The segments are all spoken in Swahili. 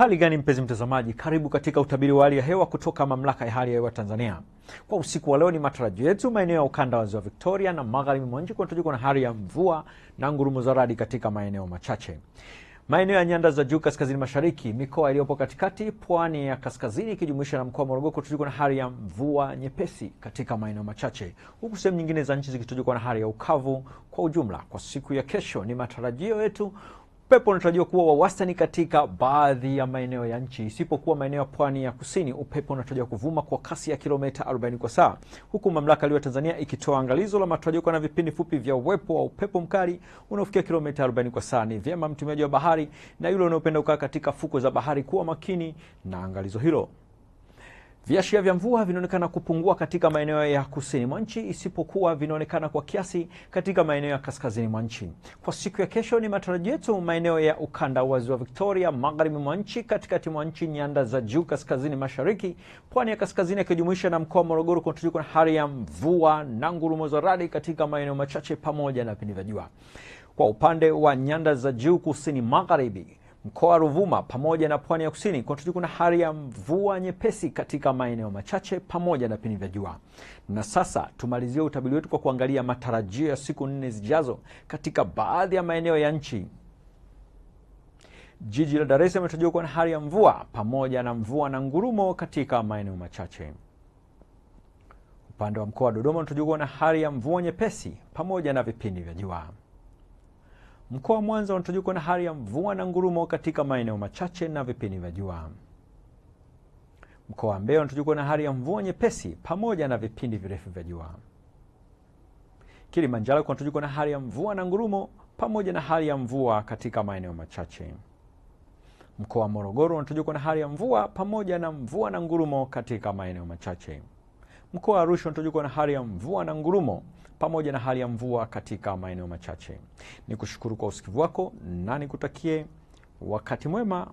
Uhali gani mpenzi mtazamaji, karibu katika utabiri wa hali ya hewa kutoka Mamlaka ya Hali ya Hewa Tanzania. Kwa usiku wa leo ni matarajio yetu maeneo ya ukanda wa Ziwa Victoria na magharibi mwa nchi kunatarajiwa na hali ya mvua na ngurumo za radi katika maeneo machache. Maeneo ya nyanda za juu kaskazini mashariki, mikoa iliyopo katikati, pwani ya kaskazini ikijumuisha na mkoa wa Morogoro kunatarajiwa na hali ya mvua nyepesi katika maeneo machache, huku sehemu nyingine za nchi zikitarajiwa na hali ya ukavu kwa ujumla. Kwa siku ya kesho ni matarajio yetu upepo unatarajiwa kuwa wa wastani katika baadhi ya maeneo ya nchi, isipokuwa maeneo ya pwani ya kusini. Upepo unatarajiwa kuvuma kwa kasi ya kilomita 40 kwa saa, huku Mamlaka ya Hali ya Hewa Tanzania ikitoa angalizo la matarajio kwa na vipindi fupi vya uwepo wa upepo mkali unaofikia kilomita 40 kwa saa. Ni vyema mtumiaji wa bahari na yule unaopenda kukaa katika fuko za bahari kuwa makini na angalizo hilo. Viashiria vya mvua vinaonekana kupungua katika maeneo ya kusini mwa nchi, isipokuwa vinaonekana kwa kiasi katika maeneo ya kaskazini mwa nchi. Kwa siku ya kesho ni matarajio yetu maeneo ya ukanda wa Ziwa Victoria, magharibi mwa nchi, katikati mwa nchi, nyanda za juu kaskazini mashariki, pwani ya kaskazini ikijumuisha na mkoa wa Morogoro kunatarajiwa na hali ya mvua na ngurumo za radi katika maeneo machache pamoja na vipindi vya jua. Kwa upande wa nyanda za juu kusini magharibi, mkoa wa Ruvuma pamoja na pwani ya kusini kunatarajiwa na hali ya mvua nyepesi katika maeneo machache pamoja na vipindi vya jua. Na sasa tumalizie utabiri wetu kwa kuangalia matarajio ya siku 4 zijazo katika baadhi ya maeneo ya nchi. Jiji la Dar es Salaam linatarajiwa kuwa na hali ya mvua pamoja na mvua na ngurumo katika maeneo machache. Upande wa mkoa wa Dodoma unatarajiwa kuwa na hali ya mvua nyepesi pamoja na vipindi vya jua. Mkoa wa Mwanza unatarajiwa kuwa na hali ya mvua na ngurumo katika maeneo machache na vipindi vya jua. Mkoa wa Mbeya unatarajiwa kuwa na hali ya mvua nyepesi pamoja na vipindi virefu vya jua. Kilimanjaro kunatarajiwa kuwa na hali ya mvua na ngurumo pamoja na hali ya mvua katika maeneo machache. Mkoa wa Morogoro unatarajiwa kuwa na hali ya mvua pamoja na mvua na ngurumo katika maeneo machache. Mkoa wa Arusha unatarajiwa kuwa na hali ya mvua na ngurumo pamoja na hali ya mvua katika maeneo machache. Nikushukuru kwa usikivu wako na nikutakie wakati mwema.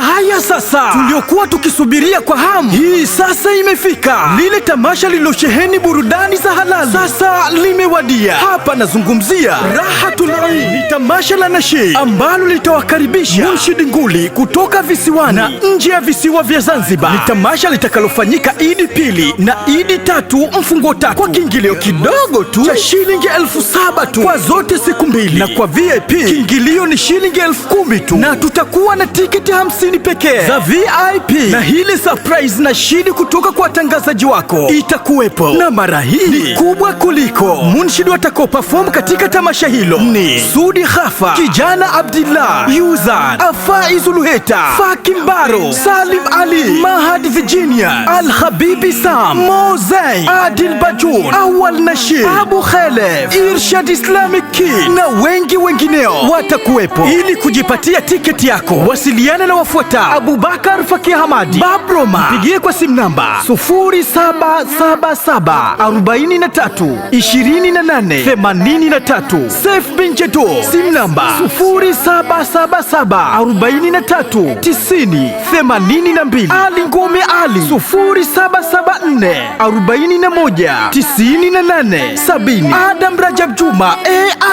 Haya sasa, tuliokuwa tukisubiria kwa hamu, hii sasa imefika. Lile tamasha lilosheheni burudani za halali sasa limewadia. Hapa nazungumzia Rahatul Ain. Ni tamasha la Nasheed ambalo litawakaribisha Munshid nguli kutoka visiwani na nje ya visiwa vya Zanzibar. Ni tamasha litakalofanyika Idi pili na Idi tatu mfungo tatu kwa kiingilio kidogo tu cha shilingi 7,000 tu kwa zote siku mbili, na kwa VIP kiingilio ni shilingi 10,000 tu, na tutakuwa na tiketi 50 pekee za VIP. Na hili surprise Nasheed kutoka kwa watangazaji wako itakuwepo, na mara hii ni kubwa kuliko. Munshid watakao perform katika tamasha hilo ni Sudi Khafa, Kijana Abdillah, Yuzan, Afaizu Luheta, Fakim Baro, Salim Ali, Mahad Virginia, Al-Habibi Sam, Mozey, Adil Bajun, Awal Nasheed, Abu Khalef, Irshad Islamic Kid na wengi wengineo watakuwepo. Ili kujipatia tiketi yako, wasiliana na wafuatao: Abubakar Fakih Hamadi, Babroma, pigie kwa simu namba 0777 43 28 83. Saif bin Jedo, simu namba 0777 43 90 82. Ali Ngome Ali 0774 41 98 70. Adam Rajab Juma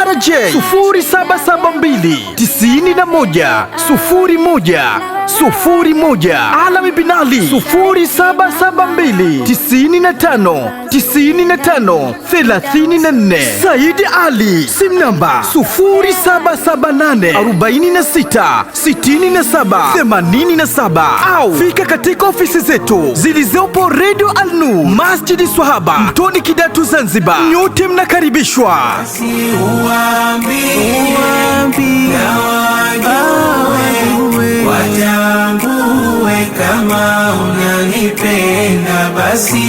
ARJ 0772 91 01 Alami bin Ali 0772 95 95 34. Saidi Ali, simu namba 0778 46 67 87, au fika katika ofisi zetu zilizopo Radio Al-Nur, Masjidi Swahaba, Mtoni Kidatu, Zanzibar. Nyote mnakaribishwa. Watambue kama unanipenda basi